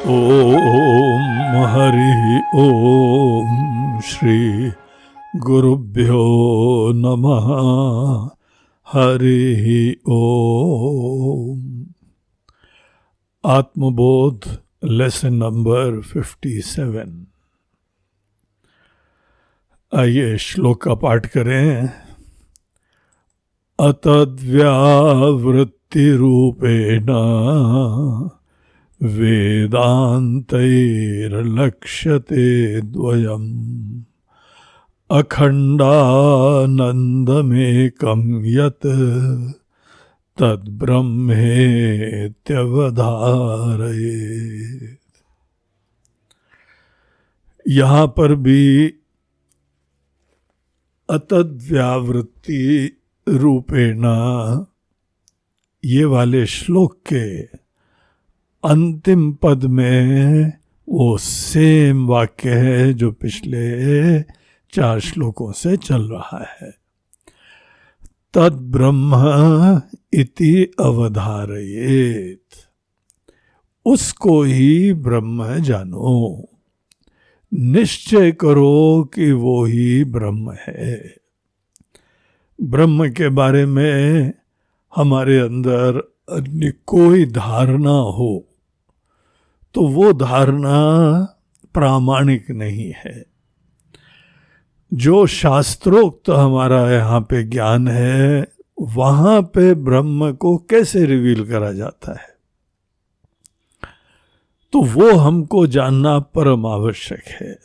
ओम हरि ओम श्री गुरुभ्यो नमः। हरि ओम। आत्मबोध lesson number 57। आइए श्लोक का पाठ करें। अतद्व्यावृत्ति रूपेण वेदान्तैर्लक्ष्यते द्वयम् अखण्डानन्दमेकं यत् तद्ब्रह्मेत्यवधारयेत्। यहाँ पर भी अतद्व्यावृत्ति रूपेण ये वाले श्लोक के अंतिम पद में वो सेम वाक्य है जो पिछले 4 श्लोकों से चल रहा है। तद ब्रह्म इति अवधारयेत्, उसको ही ब्रह्म जानो, निश्चय करो कि वो ही ब्रह्म है। ब्रह्म के बारे में हमारे अंदर अन्य कोई धारणा हो तो वो धारणा प्रामाणिक नहीं है। जो शास्त्रोक्त हमारा यहाँ पे ज्ञान है, वहाँ पे ब्रह्म को कैसे रिवील करा जाता है, तो वो हमको जानना परम आवश्यक है।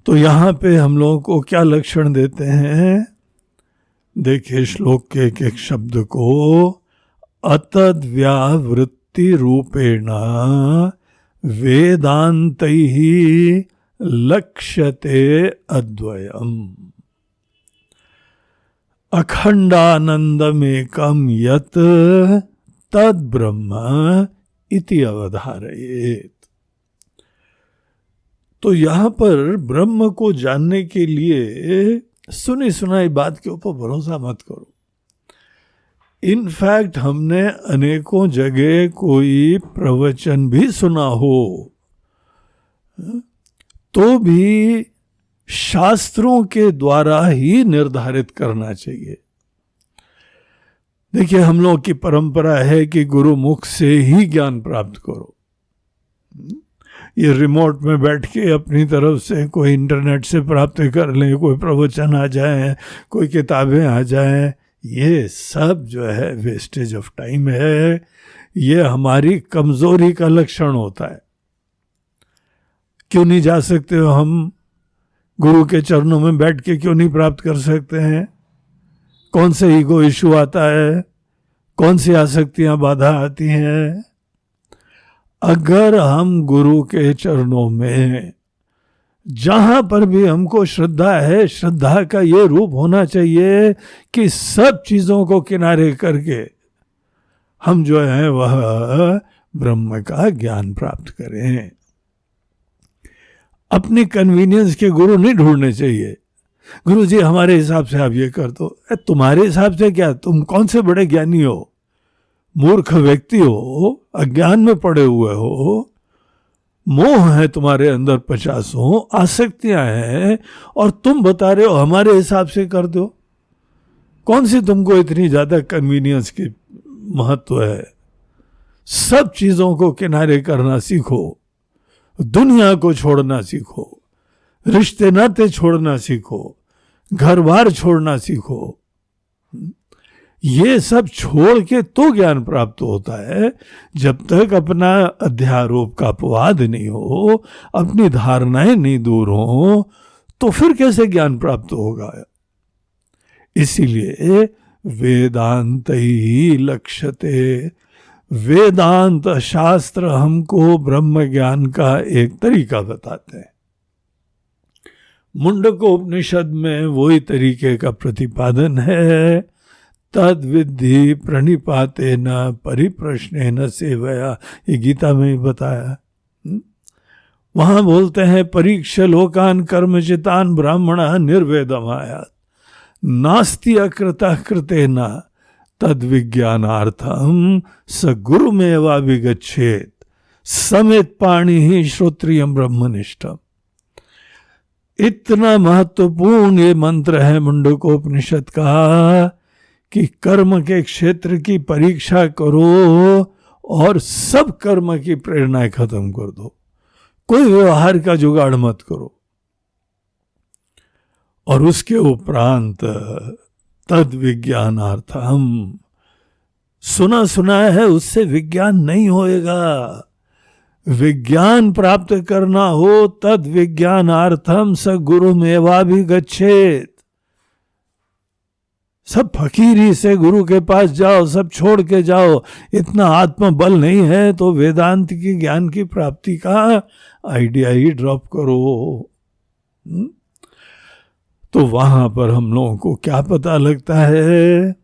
तो यहाँ पे हम लोगों को क्या लक्षण देते हैं, देखिए श्लोक के एक एक शब्द को। अतद्व्यावृत्ति रूपेण वेदान्तैः लक्ष्यते अद्वयम् अखण्डानन्दमेकं यत् तद्ब्रह्म इति अवधारयेत्। तो यहाँ पर ब्रह्म को जानने के लिए सुनी सुनाई बात के ऊपर भरोसा मत करो। इनफैक्ट हमने अनेकों जगह कोई प्रवचन भी सुना हो तो भी शास्त्रों के द्वारा ही निर्धारित करना चाहिए। देखिए, हम लोग की परंपरा है कि गुरु मुख से ही ज्ञान प्राप्त करो। ये रिमोट में बैठ के अपनी तरफ से कोई इंटरनेट से प्राप्त कर लें, कोई प्रवचन आ जाए, कोई किताबें आ जाएं, ये सब जो है वेस्टेज ऑफ टाइम है। ये हमारी कमजोरी का लक्षण होता है। क्यों नहीं जा सकते हो हम? गुरु के चरणों में बैठ के क्यों नहीं प्राप्त कर सकते हैं? कौन से ईगो इशू आता है? कौन सी आसक्तियां बाधा आती हैं? अगर हम गुरु के चरणों में जहां पर भी हमको श्रद्धा है, श्रद्धा का ये रूप होना चाहिए कि सब चीजों को किनारे करके हम जो है वह ब्रह्म का ज्ञान प्राप्त करें। अपनी कन्वीनियंस के गुरु नहीं ढूंढने चाहिए। गुरु जी हमारे हिसाब से आप ये कर दो। तुम्हारे हिसाब से क्या? तुम कौन से बड़े ज्ञानी हो? मूर्ख व्यक्ति हो, अज्ञान में पड़े हुए हो, मोह है तुम्हारे अंदर, 50 आसक्तियां हैं, और तुम बता रहे हो हमारे हिसाब से कर दो। कौन सी तुमको इतनी ज्यादा कन्वीनियंस की महत्व है? सब चीजों को किनारे करना सीखो, दुनिया को छोड़ना सीखो, रिश्ते नाते छोड़ना सीखो, घर बार छोड़ना सीखो। ये सब छोड़ के तो ज्ञान प्राप्त होता है। जब तक अपना अध्यारोप का अपवाद नहीं हो, अपनी धारणाएं नहीं दूर हो, तो फिर कैसे ज्ञान प्राप्त होगा? इसीलिए वेदांत ही लक्ष्यते। वेदांत शास्त्र हमको ब्रह्म ज्ञान का एक तरीका बताते हैं। मुंडकोपनिषद में वही तरीके का प्रतिपादन है। तद विद्धि प्रणिपातेन परिप्रश्नेन सेवया, ये गीता में ही बताया। वहां बोलते हैं परीक्ष लोकान कर्मचितान ब्राह्मण निर्वेदमायात नास्ति अकृतः कृतेन तद विज्ञानार्थम स गुरुमेवा विगच्छेत समेत पाणी ही श्रोत्रियम ब्रह्मनिष्ठम। इतना महत्वपूर्ण ये मंत्र है मुंडकोपनिषद का कि कर्म के क्षेत्र की परीक्षा करो और सब कर्म की प्रेरणाएं खत्म कर दो, कोई व्यवहार का जुगाड़ मत करो। और उसके उपरांत तद विज्ञानार्थम, सुना सुना है उससे विज्ञान नहीं होएगा। विज्ञान प्राप्त करना हो तद विज्ञानार्थम स गुरुमेवाभिगच्छेत। सब फकीरी से गुरु के पास जाओ, सब छोड़ के जाओ, इतना आत्मबल नहीं है तो वेदांत की ज्ञान की प्राप्ति का आइडिया ही ड्रॉप करो। तो वहां पर हम लोगों को क्या पता लगता है,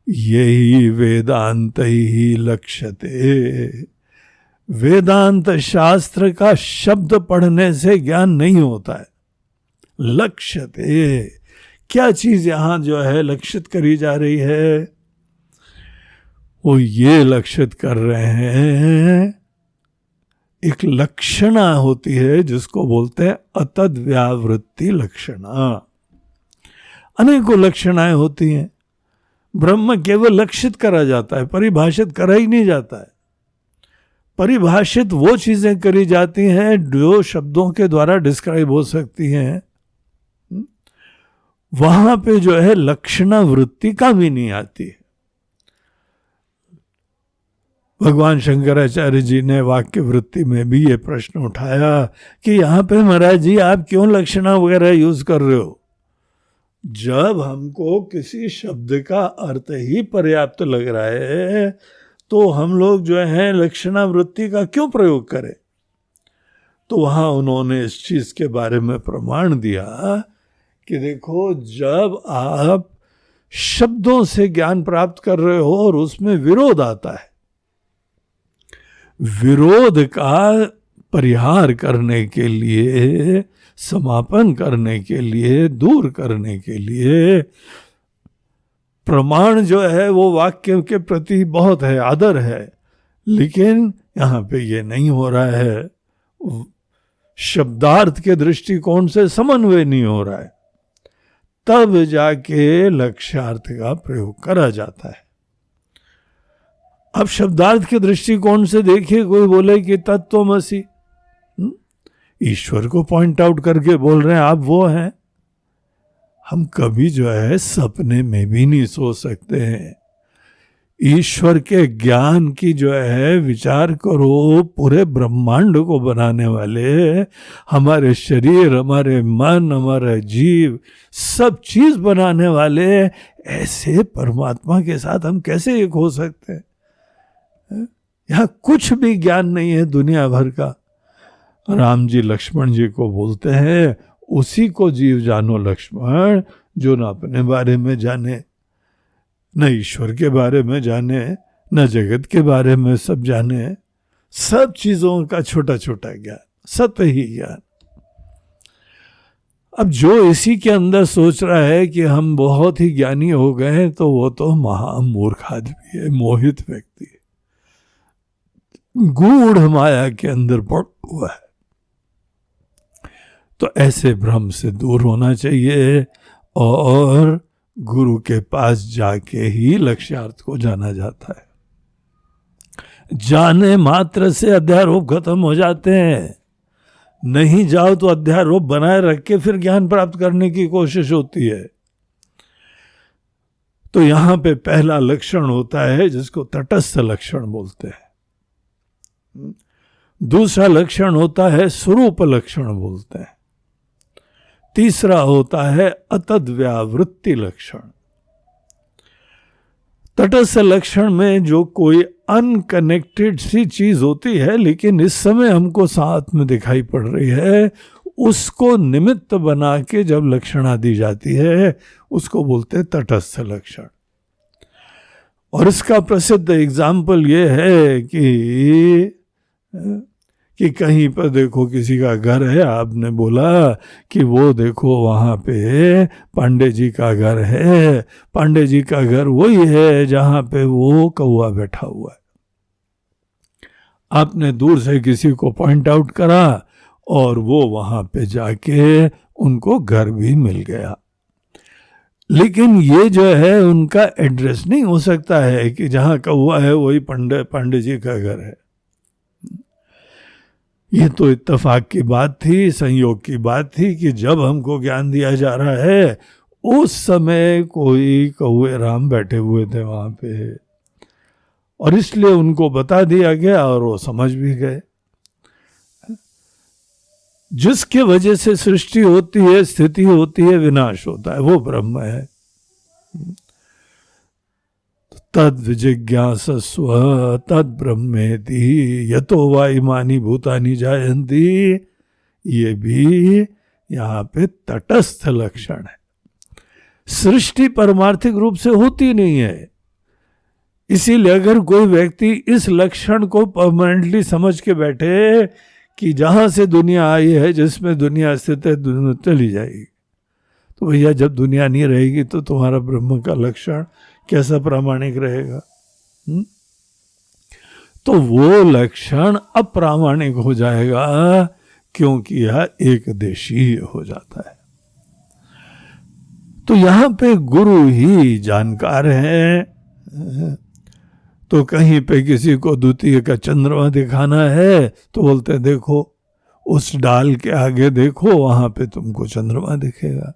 यही वेदांत ही लक्ष्यते। वेदांत शास्त्र का शब्द पढ़ने से ज्ञान नहीं होता है। लक्ष्यते, क्या चीज यहां जो है लक्षित करी जा रही है, वो ये लक्षित कर रहे हैं, एक लक्षणा होती है जिसको बोलते हैं अतद व्यावृत्ति लक्षणा। अनेकों लक्षणाएं होती हैं, ब्रह्म केवल लक्षित करा जाता है, परिभाषित करा ही नहीं जाता है। परिभाषित वो चीजें करी जाती हैं जो शब्दों के द्वारा डिस्क्राइब हो सकती हैं। वहां पे जो है लक्षणा वृत्ति काम ही नहीं आती है। भगवान शंकराचार्य जी ने वाक्य वृत्ति में भी ये प्रश्न उठाया कि यहां पे महाराज जी आप क्यों लक्षणा वगैरह यूज कर रहे हो। जब हमको किसी शब्द का अर्थ ही पर्याप्त लग रहा है तो हम लोग जो है लक्षणा वृत्ति का क्यों प्रयोग करें। तो वहां उन्होंने इस चीज के बारे में प्रमाण दिया कि देखो, जब आप शब्दों से ज्ञान प्राप्त कर रहे हो और उसमें विरोध आता है, विरोध का परिहार करने के लिए, समापन करने के लिए, दूर करने के लिए प्रमाण जो है वो वाक्य के प्रति बहुत है, आदर है, लेकिन यहां पे ये नहीं हो रहा है। शब्दार्थ के दृष्टिकोण से समन्वय नहीं हो रहा है, तब जाके लक्ष्यार्थ का प्रयोग करा जाता है। अब शब्दार्थ के दृष्टिकोण से देखिए, कोई बोले कि तत्वमसि, ईश्वर को पॉइंट आउट करके बोल रहे हैं आप वो हैं। हम कभी जो है सपने में भी नहीं सोच सकते हैं। ईश्वर के ज्ञान की जो है विचार करो, पूरे ब्रह्मांड को बनाने वाले, हमारे शरीर, हमारे मन, हमारे जीव, सब चीज बनाने वाले ऐसे परमात्मा के साथ हम कैसे एक हो सकते हैं। यहां कुछ भी ज्ञान नहीं है दुनिया भर का। राम जी लक्ष्मण जी को बोलते हैं, उसी को जीव जानो लक्ष्मण जो न अपने बारे में जाने, न ईश्वर के बारे में जाने, न जगत के बारे में सब जाने, सब चीजों का छोटा छोटा ज्ञान, सत्य ही ज्ञान। अब जो इसी के अंदर सोच रहा है कि हम बहुत ही ज्ञानी हो गए, तो वो तो महामूर्ख आदमी है, मोहित व्यक्ति है, गूढ़ माया के अंदर पड़ा हुआ है। तो ऐसे भ्रम से दूर होना चाहिए और गुरु के पास जाके ही लक्ष्यार्थ को जाना जाता है। जाने मात्र से अध्यारोप खत्म हो जाते हैं। नहीं जाओ तो अध्यारोप बनाए रख के फिर ज्ञान प्राप्त करने की कोशिश होती है। तो यहां पे पहला लक्षण होता है जिसको तटस्थ लक्षण बोलते हैं। दूसरा लक्षण होता है स्वरूप लक्षण बोलते हैं। तीसरा होता है अतद्व्यावृत्ति लक्षण। तटस्थ लक्षण में जो कोई अनकनेक्टेड सी चीज होती है लेकिन इस समय हमको साथ में दिखाई पड़ रही है, उसको निमित्त बना के जब लक्षणा दी जाती है उसको बोलते हैं तटस्थ लक्षण। और इसका प्रसिद्ध एग्जाम्पल ये है कि कहीं पर देखो किसी का घर है, आपने बोला कि वो देखो वहाँ पे पांडे जी का घर है, पांडे जी का घर वही है जहाँ पे वो कौवा बैठा हुआ है। आपने दूर से किसी को पॉइंट आउट करा और वो वहां पे जाके उनको घर भी मिल गया। लेकिन ये जो है उनका एड्रेस नहीं हो सकता है कि जहां कौवा है वही पांडे जी का घर है। ये तो इत्तेफाक की बात थी, संयोग की बात थी कि जब हमको ज्ञान दिया जा रहा है उस समय कोई कौवे राम बैठे हुए थे वहां पे, और इसलिए उनको बता दिया गया और वो समझ भी गए। जिसके वजह से सृष्टि होती है, स्थिति होती है, विनाश होता है, वो ब्रह्म है। तद विजिज्ञासस्व तद ब्रह्मेति यतो वा इमानि भूतानि जायन्ति, ये भी यहां पे तटस्थ लक्षण है। सृष्टि परमार्थिक रूप से होती नहीं है, इसीलिए अगर कोई व्यक्ति इस लक्षण को परमानेंटली समझ के बैठे कि जहां से दुनिया आई है, जिसमें दुनिया स्थित है, दुनिया चली जाएगी, तो भैया जब दुनिया नहीं रहेगी तो तुम्हारा ब्रह्म का लक्षण कैसा प्रामाणिक रहेगा? तो वो लक्षण अप्रामाणिक हो जाएगा, क्योंकि यह एक देशी हो जाता है। तो यहां पे गुरु ही जानकार हैं। तो कहीं पे किसी को द्वितीय का चंद्रमा दिखाना है तो बोलते हैं देखो उस डाल के आगे देखो, वहां पे तुमको चंद्रमा दिखेगा।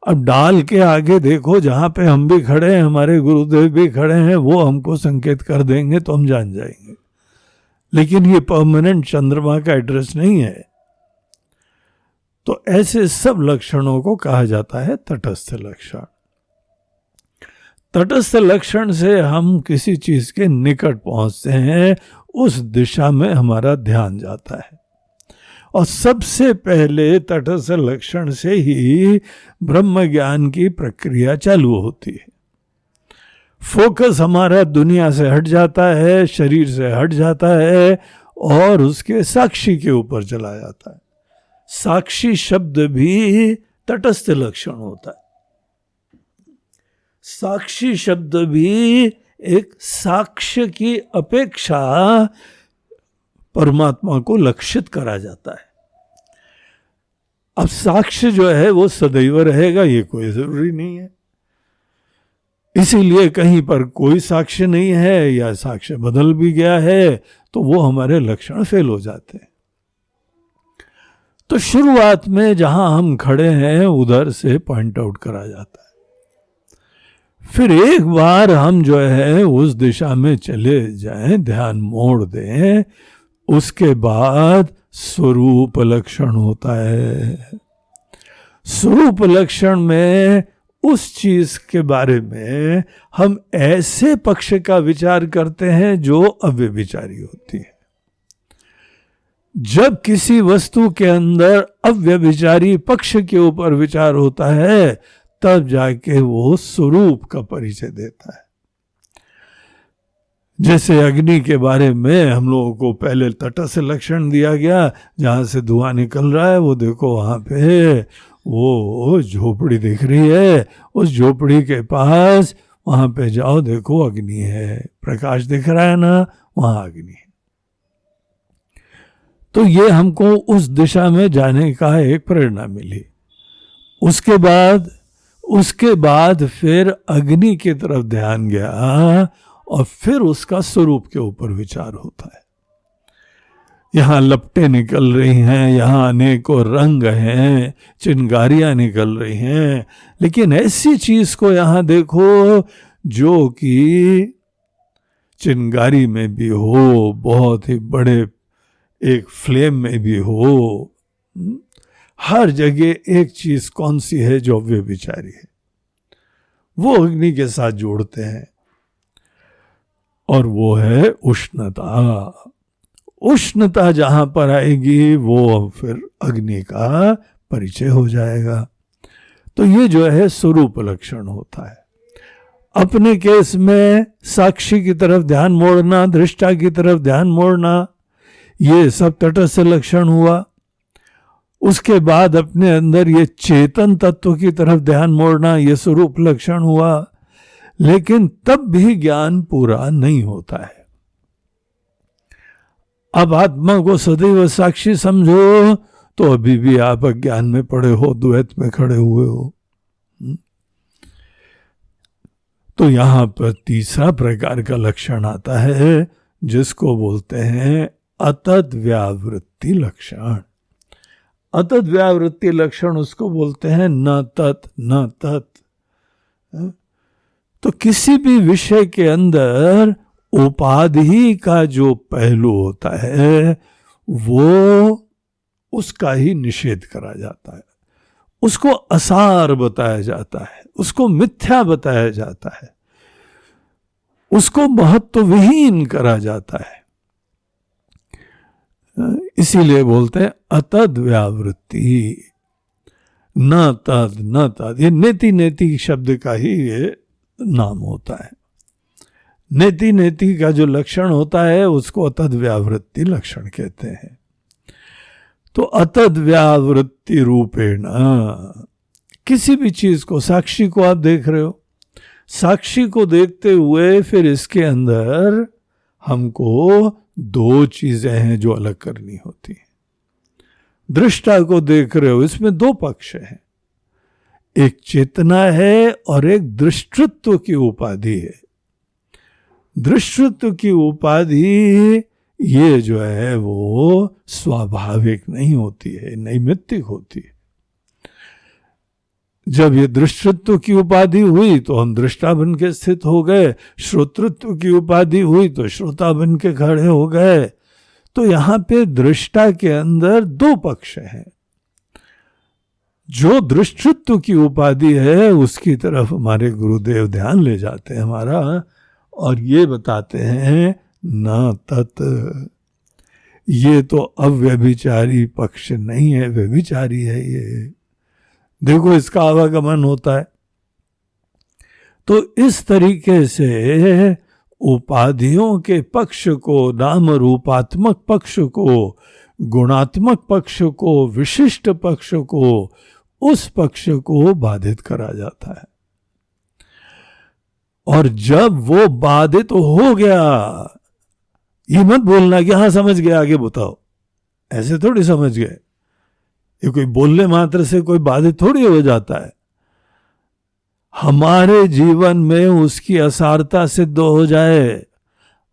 अब डाल के आगे देखो, जहां पे हम भी खड़े हैं, हमारे गुरुदेव भी खड़े हैं, वो हमको संकेत कर देंगे तो हम जान जाएंगे। लेकिन ये परमानेंट चंद्रमा का एड्रेस नहीं है। तो ऐसे सब लक्षणों को कहा जाता है तटस्थ लक्षण। तटस्थ लक्षण से हम किसी चीज के निकट पहुंचते हैं, उस दिशा में हमारा ध्यान जाता है। और सबसे पहले तटस्थ लक्षण से ही ब्रह्म ज्ञान की प्रक्रिया चालू होती है। फोकस हमारा दुनिया से हट जाता है, शरीर से हट जाता है और उसके साक्षी के ऊपर चला जाता है। साक्षी शब्द भी तटस्थ लक्षण होता है। साक्षी शब्द भी एक साक्ष्य की अपेक्षा परमात्मा को लक्षित करा जाता है। अब साक्ष्य जो है वो सदैव रहेगा, ये कोई जरूरी नहीं है। इसीलिए कहीं पर कोई साक्ष्य नहीं है या साक्ष्य बदल भी गया है तो वो हमारे लक्षण फेल हो जाते हैं। तो शुरुआत में जहां हम खड़े हैं उधर से पॉइंट आउट करा जाता है। फिर एक बार हम जो है उस दिशा में चले जाएं, ध्यान मोड़ दें, उसके बाद स्वरूप लक्षण होता है। स्वरूप लक्षण में उस चीज के बारे में हम ऐसे पक्ष का विचार करते हैं जो अव्यभिचारी होती है। जब किसी वस्तु के अंदर अव्यभिचारी पक्ष के ऊपर विचार होता है तब जाके वो स्वरूप का परिचय देता है। जैसे अग्नि के बारे में हम लोगों को पहले तटस्थ लक्षण दिया गया, जहां से धुआं निकल रहा है वो देखो वहां पे वो झोपड़ी दिख रही है, उस झोपड़ी के पास वहां पे जाओ, देखो अग्नि है, प्रकाश दिख रहा है ना, वहां अग्नि है। तो ये हमको उस दिशा में जाने का एक प्रेरणा मिली। उसके बाद फिर अग्नि की तरफ ध्यान गया और फिर उसका स्वरूप के ऊपर विचार होता है। यहाँ लपटें निकल रही हैं, यहाँ अनेकों रंग हैं, चिंगारियां निकल रही हैं, लेकिन ऐसी चीज को यहाँ देखो जो कि चिंगारी में भी हो, बहुत ही बड़े एक फ्लेम में भी हो। हर जगह एक चीज कौन सी है जो अव्यभिचारी है, वो अग्नि के साथ जोड़ते हैं, और वो है उष्णता। उष्णता जहां पर आएगी वो फिर अग्नि का परिचय हो जाएगा। तो ये जो है स्वरूप लक्षण होता है। अपने केस में साक्षी की तरफ ध्यान मोड़ना, दृष्टा की तरफ ध्यान मोड़ना, ये सब तटस्थ लक्षण हुआ। उसके बाद अपने अंदर ये चेतन तत्व की तरफ ध्यान मोड़ना, ये स्वरूप लक्षण हुआ। लेकिन तब भी ज्ञान पूरा नहीं होता है। अब आत्मा को सदैव साक्षी समझो तो अभी भी आप अज्ञान में पड़े हो, द्वैत में खड़े हुए हो। तो यहां पर तीसरा प्रकार का लक्षण आता है जिसको बोलते हैं अतद व्यावृत्ति लक्षण। अतद व्यावृत्ति लक्षण उसको बोलते हैं न तत् न तत्। तो किसी भी विषय के अंदर उपाधि का जो पहलू होता है वो उसका ही निषेध करा जाता है, उसको असार बताया जाता है, उसको मिथ्या बताया जाता है, उसको महत्वहीन करा जाता है। इसीलिए बोलते हैं अतद व्यावृत्ति न तद न तद। ये नेति नेति शब्द का ही ये नाम होता है। नेति नेति का जो लक्षण होता है उसको अतद व्यावृत्ति लक्षण कहते हैं। तो अतद व्यावृत्ति रूपेण किसी भी चीज को, साक्षी को आप देख रहे हो, साक्षी को देखते हुए फिर इसके अंदर हमको दो चीजें हैं जो अलग करनी होती हैं। दृष्टा को देख रहे हो, इसमें दो पक्ष हैं, एक चेतना है और एक दृष्टृत्व की उपाधि है। दृष्टृत्व की उपाधि ये जो है वो स्वाभाविक नहीं होती है, नैमित्तिक होती है। जब ये दृष्टृत्व की उपाधि हुई तो हम दृष्टा बन के स्थित हो गए, श्रोतृत्व की उपाधि हुई तो श्रोता बन के खड़े हो गए। तो यहां पे दृष्टा के अंदर दो पक्ष हैं। जो दृष्टृत्व की उपाधि है उसकी तरफ हमारे गुरुदेव ध्यान ले जाते हैं हमारा, और ये बताते हैं न तत्, ये तो अव्यभिचारी पक्ष नहीं है, व्यभिचारी है ये। देखो इसका आवागमन होता है। तो इस तरीके से उपाधियों के पक्ष को, नाम रूपात्मक पक्ष को, गुणात्मक पक्ष को, विशिष्ट पक्ष को, उस पक्ष को बाधित करा जाता है। और जब वो बाधित हो गया, ये मत बोलना कि हाँ समझ गया आगे बताओ, ऐसे थोड़ी समझ गए। ये कोई बोलने मात्र से कोई बाधित थोड़ी हो जाता है। हमारे जीवन में उसकी असारता सिद्ध हो जाए,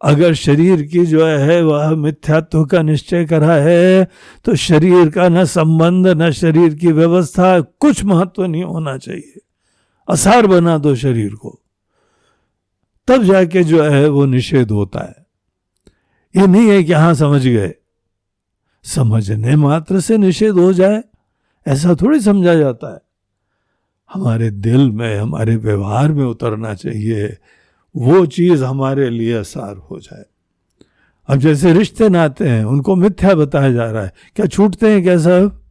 अगर शरीर की जो है वह मिथ्यात्व का निश्चय करा है तो शरीर का न संबंध न शरीर की व्यवस्था कुछ महत्व नहीं होना चाहिए। असार बना दो शरीर को, तब जाके जो है वो निषेध होता है। ये नहीं है कि हाँ समझ गए, समझने मात्र से निषेध हो जाए ऐसा थोड़ी समझा जाता है। हमारे दिल में, हमारे व्यवहार में उतरना चाहिए, वो चीज हमारे लिए असार हो जाए। अब जैसे रिश्ते नाते हैं उनको मिथ्या बताया जा रहा है, क्या छूटते हैं क्या सब?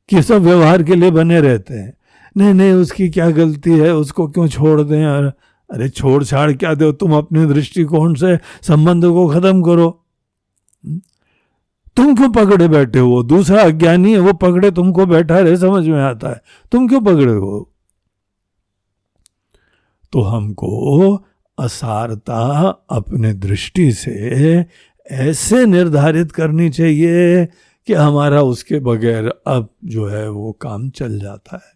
कि सब व्यवहार के लिए बने रहते हैं? नहीं नहीं, उसकी क्या गलती है, उसको क्यों छोड़ दें। और अरे छोड़ छाड़ क्या दो, तुम अपने दृष्टिकोण से संबंध को खत्म करो। तुम क्यों पकड़े बैठे हो? दूसरा अज्ञानी है, वो पकड़े तुमको बैठा रहे, समझ में आता है, तुम क्यों पकड़े हो? तो हमको असारता अपने दृष्टि से ऐसे निर्धारित करनी चाहिए कि हमारा उसके बगैर अब जो है वो काम चल जाता है।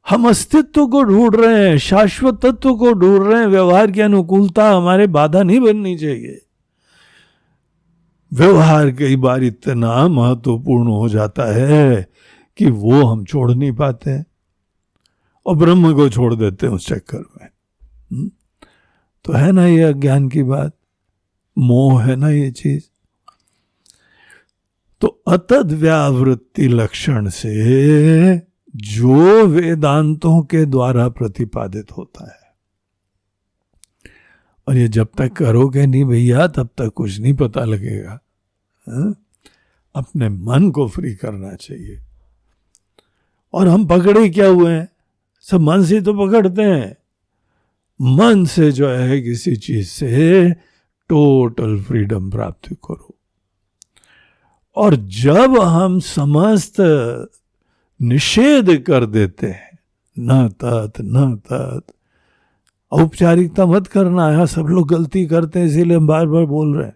हम अस्तित्व को ढूंढ रहे हैं, शाश्वत तत्व को ढूंढ रहे हैं, व्यवहार की अनुकूलता हमारे बाधा नहीं बननी चाहिए। व्यवहार कई बार इतना महत्वपूर्ण हो जाता है कि वो हम छोड़ नहीं पाते हैं और ब्रह्म को छोड़ देते हैं उस चक्कर में। तो है ना ये अज्ञान की बात, मोह है ना ये चीज। तो अतद व्यावृत्ति लक्षण से जो वेदांतों के द्वारा प्रतिपादित होता है, और ये जब तक करोगे नहीं भैया तब तक कुछ नहीं पता लगेगा। अपने मन को फ्री करना चाहिए। और हम पकड़े क्या हुए हैं? सब मन से तो पकड़ते हैं। मन से जो है किसी चीज से टोटल फ्रीडम प्राप्त करो। और जब हम समस्त निषेध कर देते हैं, न तत् न तत्, औपचारिकता मत करना। यहाँ सब लोग गलती करते हैं, इसीलिए हम बार बार बोल रहे हैं,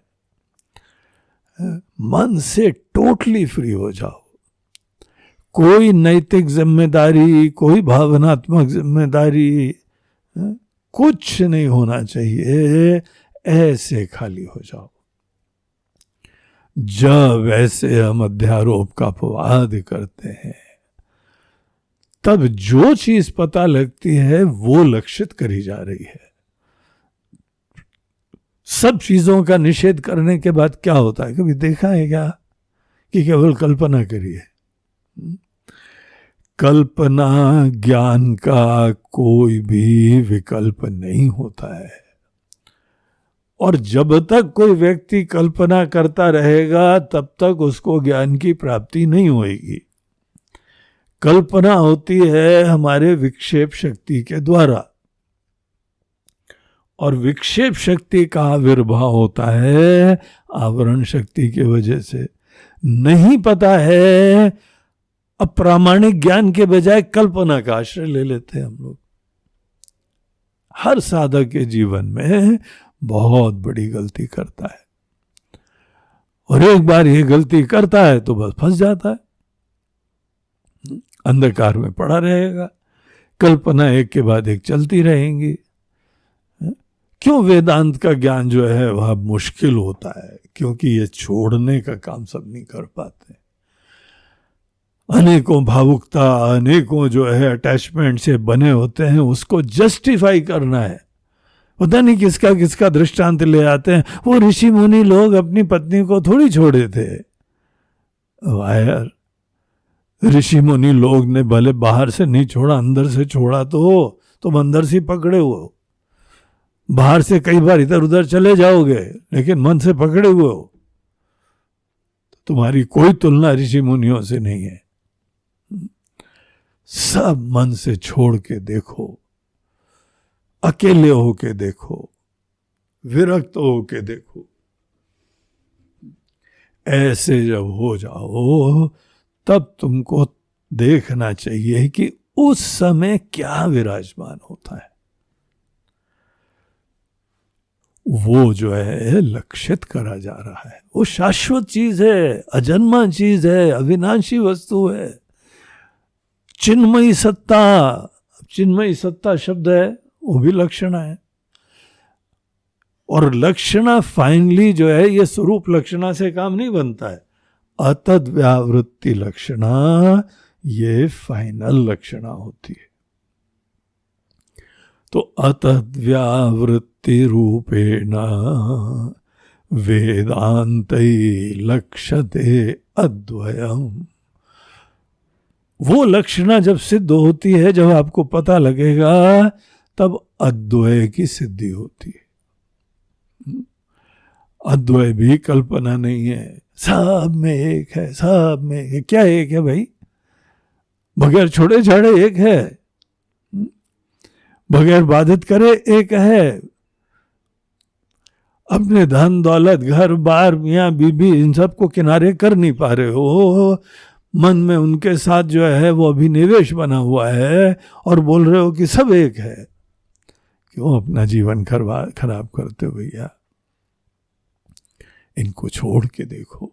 मन से टोटली फ्री हो जाओ। कोई नैतिक जिम्मेदारी, कोई भावनात्मक जिम्मेदारी, कुछ नहीं होना चाहिए। ऐसे खाली हो जाओ। जब ऐसे हम अध्यारोप का अपवाद करते हैं, तब जो चीज पता लगती है वो लक्षित करी जा रही है। सब चीजों का निषेध करने के बाद क्या होता है? कभी देखा है क्या कि केवल कल्पना करी है? कल्पना ज्ञान का कोई भी विकल्प नहीं होता है। और जब तक कोई व्यक्ति कल्पना करता रहेगा तब तक उसको ज्ञान की प्राप्ति नहीं होगी। कल्पना होती है हमारे विक्षेप शक्ति के द्वारा, और विक्षेप शक्ति का आविर्भाव होता है आवरण शक्ति की वजह से। नहीं पता है, अप्रामाणिक ज्ञान के बजाय कल्पना का आश्रय ले लेते हैं हम लोग। हर साधक के जीवन में बहुत बड़ी गलती करता है, और एक बार ये गलती करता है तो बस फंस जाता है, अंधकार में पड़ा रहेगा। कल्पना एक के बाद एक चलती रहेंगी। क्यों वेदांत का ज्ञान जो है वह मुश्किल होता है? क्योंकि ये छोड़ने का काम सब नहीं कर पाते। अनेकों भावुकता, अनेकों जो है अटैचमेंट से बने होते हैं, उसको जस्टिफाई करना है। पता नहीं किसका किसका दृष्टांत ले आते हैं। वो ऋषि मुनि लोग अपनी पत्नी को थोड़ी छोड़े थे। यार, ऋषि मुनि लोग ने भले बाहर से नहीं छोड़ा, अंदर से छोड़ा तो तुम अंदर से पकड़े हो। बाहर से कई बार इधर उधर चले जाओगे, लेकिन मन से पकड़े हुए हो। तुम्हारी कोई तुलना ऋषि मुनियों से नहीं है। सब मन से छोड़ के देखो, अकेले होके देखो, विरक्त होके देखो। ऐसे जब हो जाओ तब तुमको देखना चाहिए कि उस समय क्या विराजमान होता है। वो जो है लक्षित करा जा रहा है। वो शाश्वत चीज है, अजन्मा चीज है, अविनाशी वस्तु है, चिन्मयी सत्ता। चिन्मयी सत्ता शब्द है, वो भी लक्षणा है। और लक्षणा फाइनली जो है, ये स्वरूप लक्षणा से काम नहीं बनता है। अतद व्यावृत्ति लक्षणा ये फाइनल लक्षणा होती है। तो अतद व्यावृत्ति रूपेण वेदांतै लक्ष्यते अद्वयम्। वो लक्षणा जब सिद्ध होती है, जब आपको पता लगेगा, तब अद्वय की सिद्धि होती है। अद्वय भी कल्पना नहीं है, सब में एक है, सब में एक है। क्या एक है भाई? बगैर छोड़े छाड़े एक है, बगैर बाधित करे एक है। अपने धन दौलत, घर बार, मियाँ बीबी, इन सब को किनारे कर नहीं पा रहे हो। मन में उनके साथ जो है वो अभिनिवेश बना हुआ है, और बोल रहे हो कि सब एक है। क्यों अपना जीवन खराब करते हो भैया? इनको छोड़ के देखो,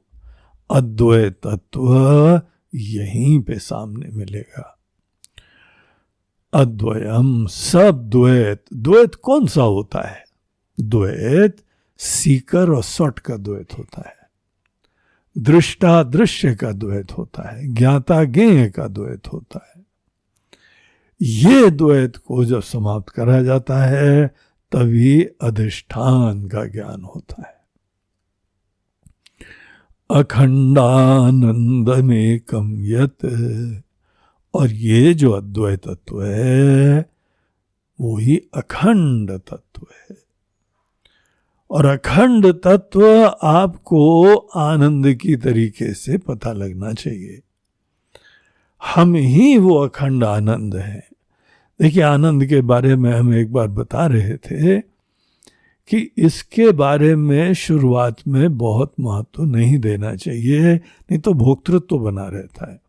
अद्वैत तत्व यहीं पे सामने मिलेगा। अद्वयम, सब द्वैत। द्वैत कौन सा होता है? द्वैत सीकर और सट का द्वैत होता है, दृष्टा दृश्य का द्वैत होता है, ज्ञाता ज्ञेय का द्वैत होता है। ये द्वैत को जब समाप्त करा जाता है, तभी अधिष्ठान का ज्ञान होता है। अखंडानंदमेकं यत्, और ये जो अद्वैत तत्व है वो ही अखंड तत्व है। और अखंड तत्व आपको आनंद की तरीके से पता लगना चाहिए। हम ही वो अखंड आनंद है। देखिए, आनंद के बारे में हम एक बार बता रहे थे कि इसके बारे में शुरुआत में बहुत महत्व नहीं देना चाहिए, नहीं तो भोक्तृत्व बना रहता है।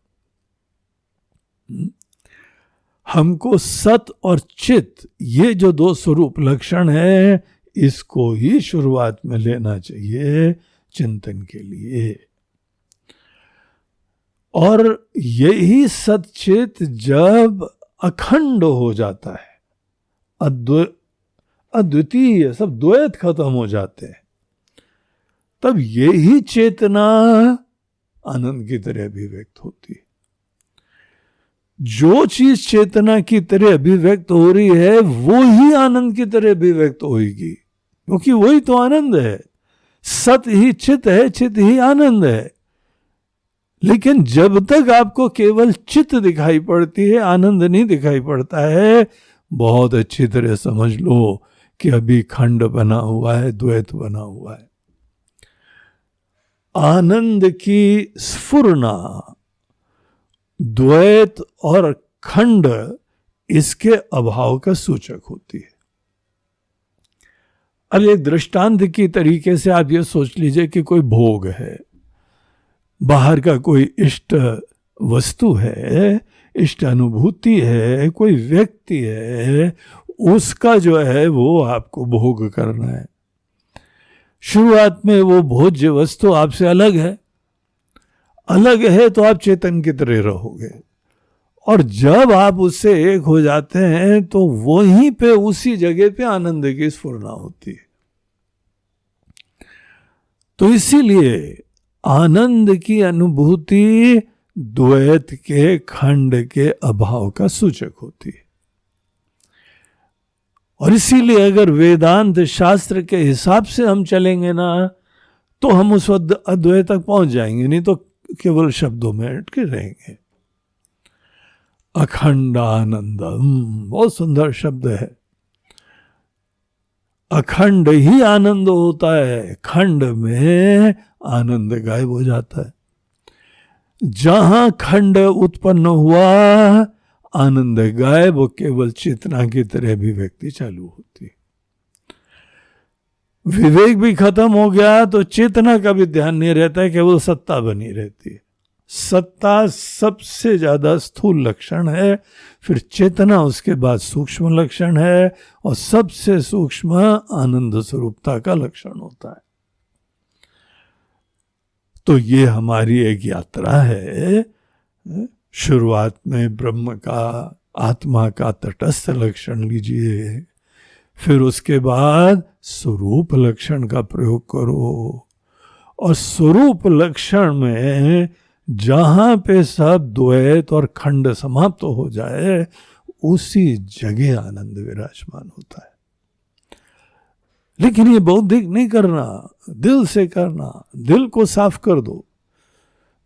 हमको सत और चित, ये जो दो स्वरूप लक्षण है, इसको ही शुरुआत में लेना चाहिए चिंतन के लिए। और यही सच्चित जब अखंड हो जाता है, अद्वितीय, सब द्वैत खत्म हो जाते हैं, तब यही चेतना आनंद की तरह अभिव्यक्त होती है। जो चीज चेतना की तरह अभिव्यक्त हो रही है वो ही आनंद की तरह अभिव्यक्त होगी, क्योंकि वही तो आनंद है। सत ही चित है, चित ही आनंद है। लेकिन जब तक आपको केवल चित दिखाई पड़ती है, आनंद नहीं दिखाई पड़ता है, बहुत अच्छी तरह समझ लो कि अभी खंड बना हुआ है, द्वैत बना हुआ है। आनंद की स्फुरना द्वैत और खंड इसके अभाव का सूचक होती है। अब एक दृष्टांत की तरीके से आप ये सोच लीजिए कि कोई भोग है, बाहर का कोई इष्ट वस्तु है, इष्ट अनुभूति है, कोई व्यक्ति है, उसका जो है वो आपको भोग करना है। शुरुआत में वो भोज्य वस्तु आपसे अलग है, अलग है तो आप चेतन की तरह रहोगे, और जब आप उससे एक हो जाते हैं तो वहीं पे उसी जगह पे आनंद की स्फुरना होती है। तो इसीलिए आनंद की अनुभूति द्वैत के खंड के अभाव का सूचक होती है। और इसीलिए अगर वेदांत शास्त्र के हिसाब से हम चलेंगे ना, तो हम उस अद्वैत तक पहुंच जाएंगे, नहीं तो केवल शब्दों में अटके रहेंगे। अखंड आनंदम, बहुत सुंदर शब्द है। अखंड ही आनंद होता है, खंड में आनंद गायब हो जाता है। जहां खंड उत्पन्न हुआ, आनंद गायब, वो केवल चेतना की तरह भी व्यक्ति चालू होती है। विवेक भी खत्म हो गया तो चेतना का भी ध्यान नहीं रहता है, केवल सत्ता बनी रहती है। सत्ता सबसे ज्यादा स्थूल लक्षण है, फिर चेतना उसके बाद सूक्ष्म लक्षण है, और सबसे सूक्ष्म आनंद स्वरूपता का लक्षण होता है। तो ये हमारी एक यात्रा है। शुरुआत में ब्रह्म का, आत्मा का तटस्थ लक्षण लीजिए, फिर उसके बाद स्वरूप लक्षण का प्रयोग करो, और स्वरूप लक्षण में जहां पे सब द्वैत और खंड समाप्त हो जाए, उसी जगह आनंद विराजमान होता है। लेकिन ये बौद्धिक नहीं करना, दिल से करना। दिल को साफ कर दो।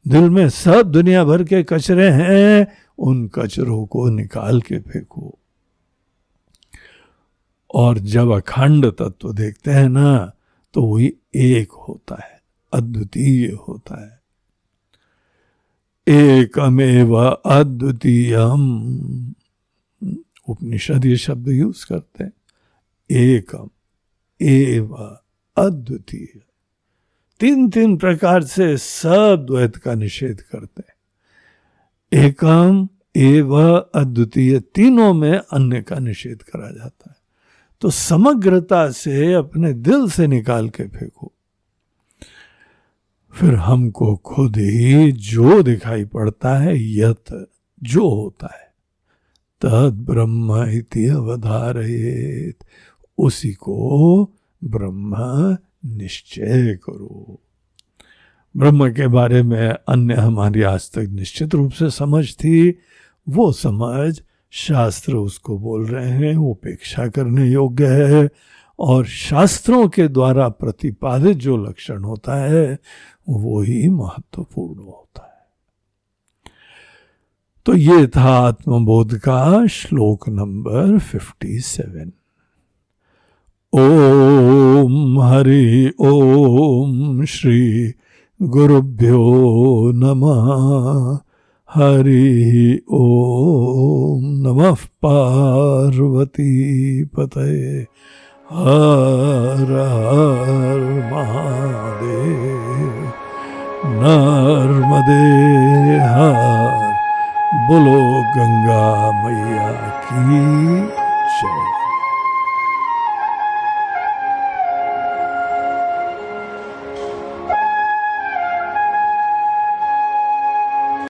दिल में सब दुनिया भर के कचरे हैं, उन कचरों को निकाल के फेंको। और जब अखंड तत्व देखते हैं ना, तो वही एक होता है, अद्वितीय होता है। एकमेव अद्वितीयम, उपनिषद ये शब्द यूज करते हैं। एकम एव अद्वितीय, तीन तीन प्रकार से सब द्वैत का निषेध करते हैं। एकम एव अद्वितीय, तीनों में अन्य का निषेध करा जाता है। तो समग्रता से अपने दिल से निकाल के फेंको। फिर हमको खुद ही जो दिखाई पड़ता है, यत जो होता है, तद ब्रह्म इति अवधारयेत, उसी को ब्रह्म निश्चय करो। ब्रह्म के बारे में अन्य हमारी आज तक निश्चित रूप से समझ थी, वो समझ शास्त्र उसको बोल रहे हैं उपेक्षा करने योग्य है, और शास्त्रों के द्वारा प्रतिपादित जो लक्षण होता है वो ही महत्वपूर्ण होता है। तो ये था आत्मबोध का श्लोक नंबर 57। ओम हरि ओम श्री गुरुभ्यो नमः। हरि ओम नमः पार्वती पतये। हर हर महादेव। नर्मदे हर बोलो गंगा मैया की जय।